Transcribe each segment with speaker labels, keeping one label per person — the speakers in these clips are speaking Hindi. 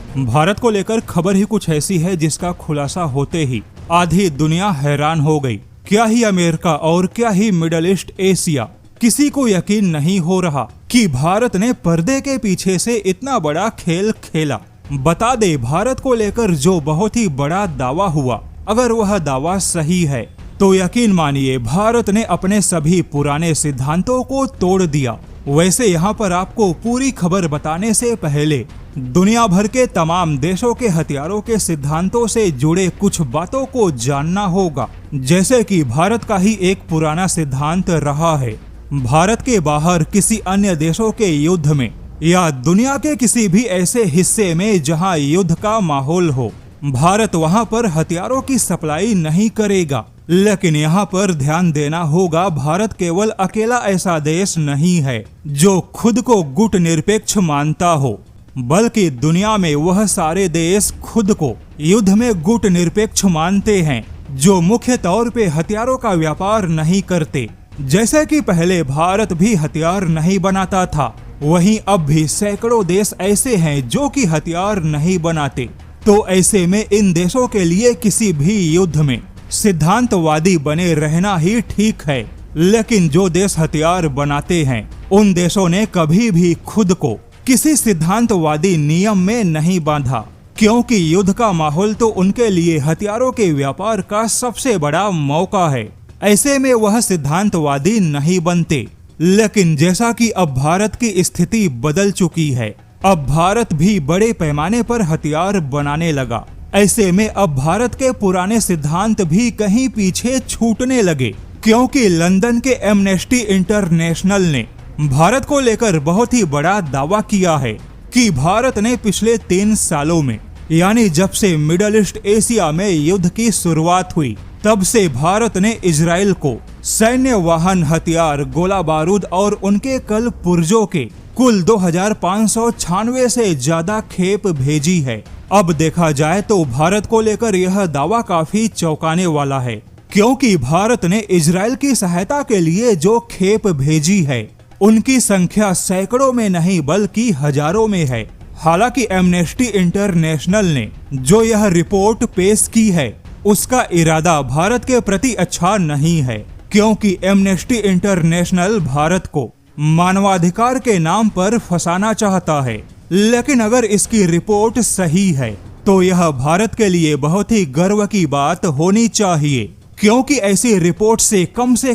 Speaker 1: भारत को लेकर खबर ही कुछ ऐसी है जिसका खुलासा होते ही आधी दुनिया हैरान हो गई। क्या ही अमेरिका और क्या ही मिडिल ईस्ट एशिया, किसी को यकीन नहीं हो रहा कि भारत ने पर्दे के पीछे से इतना बड़ा खेल खेला। बता दे, भारत को लेकर जो बहुत ही बड़ा दावा हुआ, अगर वह दावा सही है तो यकीन मानिए भारत ने अपने सभी पुराने सिद्धांतों को तोड़ दिया। वैसे यहाँ पर आपको पूरी खबर बताने से पहले दुनिया भर के तमाम देशों के हथियारों के सिद्धांतों से जुड़े कुछ बातों को जानना होगा। जैसे कि भारत का ही एक पुराना सिद्धांत रहा है, भारत के बाहर किसी अन्य देशों के युद्ध में या दुनिया के किसी भी ऐसे हिस्से में जहां युद्ध का माहौल हो, भारत वहां पर हथियारों की सप्लाई नहीं करेगा। लेकिन यहाँ पर ध्यान देना होगा, भारत केवल अकेला ऐसा देश नहीं है जो खुद को गुट निरपेक्ष मानता हो, बल्कि दुनिया में वह सारे देश खुद को युद्ध में गुट निरपेक्ष मानते हैं जो मुख्य तौर पे हथियारों का व्यापार नहीं करते। जैसे कि पहले भारत भी हथियार नहीं बनाता था, वहीं अब भी सैकड़ों देश ऐसे हैं जो कि हथियार नहीं बनाते। तो ऐसे में इन देशों के लिए किसी भी युद्ध में सिद्धांतवादी बने रहना ही ठीक है। लेकिन जो देश हथियार बनाते हैं, उन देशों ने कभी भी खुद को किसी सिद्धांतवादी नियम में नहीं बांधा, क्योंकि युद्ध का माहौल तो उनके लिए हथियारों के व्यापार का सबसे बड़ा मौका है। ऐसे में वह सिद्धांतवादी नहीं बनते। लेकिन जैसा कि अब भारत की स्थिति बदल चुकी है, अब भारत भी बड़े पैमाने पर हथियार बनाने लगा। ऐसे में अब भारत के पुराने सिद्धांत भी कहीं पीछे छूटने लगे, क्योंकि लंदन के एमनेस्टी इंटरनेशनल ने भारत को लेकर बहुत ही बड़ा दावा किया है कि भारत ने पिछले 3 सालों में, यानी जब से मिडिल ईस्ट एशिया में युद्ध की शुरुआत हुई, तब से भारत ने इजराइल को सैन्य वाहन, हथियार, गोला बारूद और उनके कल पुर्जों के कुल 2596 से ज्यादा खेप भेजी है। अब देखा जाए तो भारत को लेकर यह दावा काफी चौंकाने वाला है, क्योंकि भारत ने इजराइल की सहायता के लिए जो खेप भेजी है, उनकी संख्या सैकड़ों में नहीं बल्कि हजारों में है। हालांकि एमनेस्टी इंटरनेशनल ने जो यह रिपोर्ट पेश की है, उसका इरादा भारत के प्रति अच्छा नहीं है, क्योंकि एमनेस्टी इंटरनेशनल भारत को मानवाधिकार के नाम पर फंसाना चाहता है। लेकिन अगर इसकी रिपोर्ट सही है तो यह भारत के लिए बहुत ही गर्व की बात होनी चाहिए, क्योंकि ऐसी रिपोर्ट से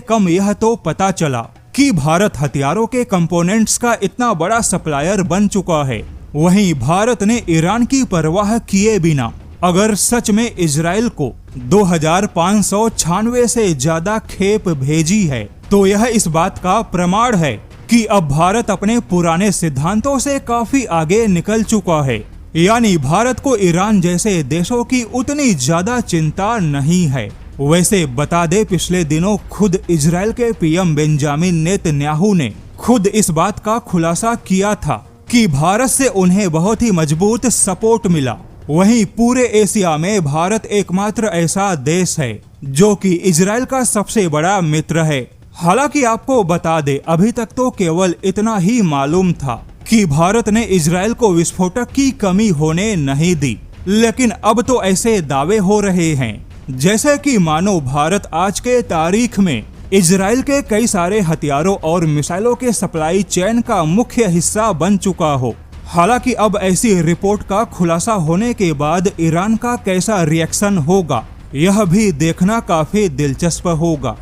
Speaker 1: कम यह तो पता चला कि भारत हथियारों के कंपोनेंट्स का इतना बड़ा सप्लायर बन चुका है। वहीं भारत ने ईरान की परवाह किए बिना अगर सच में इजराइल को 2596 से ज्यादा खेप भेजी है, तो यह इस बात का प्रमाण है कि अब भारत अपने पुराने सिद्धांतों से काफी आगे निकल चुका है। यानी भारत को ईरान जैसे देशों की उतनी ज्यादा चिंता नहीं है। वैसे बता दे, पिछले दिनों खुद इजराइल के पीएम बेंजामिन नेतन्याहू ने खुद इस बात का खुलासा किया था कि भारत से उन्हें बहुत ही मजबूत सपोर्ट मिला। वहीं पूरे एशिया में भारत एकमात्र ऐसा देश है जो कि इजराइल का सबसे बड़ा मित्र है। हालांकि आपको बता दे, अभी तक तो केवल इतना ही मालूम था कि भारत ने इजराइल को विस्फोटक की कमी होने नहीं दी, लेकिन अब तो ऐसे दावे हो रहे हैं जैसे कि मानो भारत आज के तारीख में इजराइल के कई सारे हथियारों और मिसाइलों के सप्लाई चेन का मुख्य हिस्सा बन चुका हो। हालांकि अब ऐसी रिपोर्ट का खुलासा होने के बाद ईरान का कैसा रिएक्शन होगा, यह भी देखना काफी दिलचस्प होगा।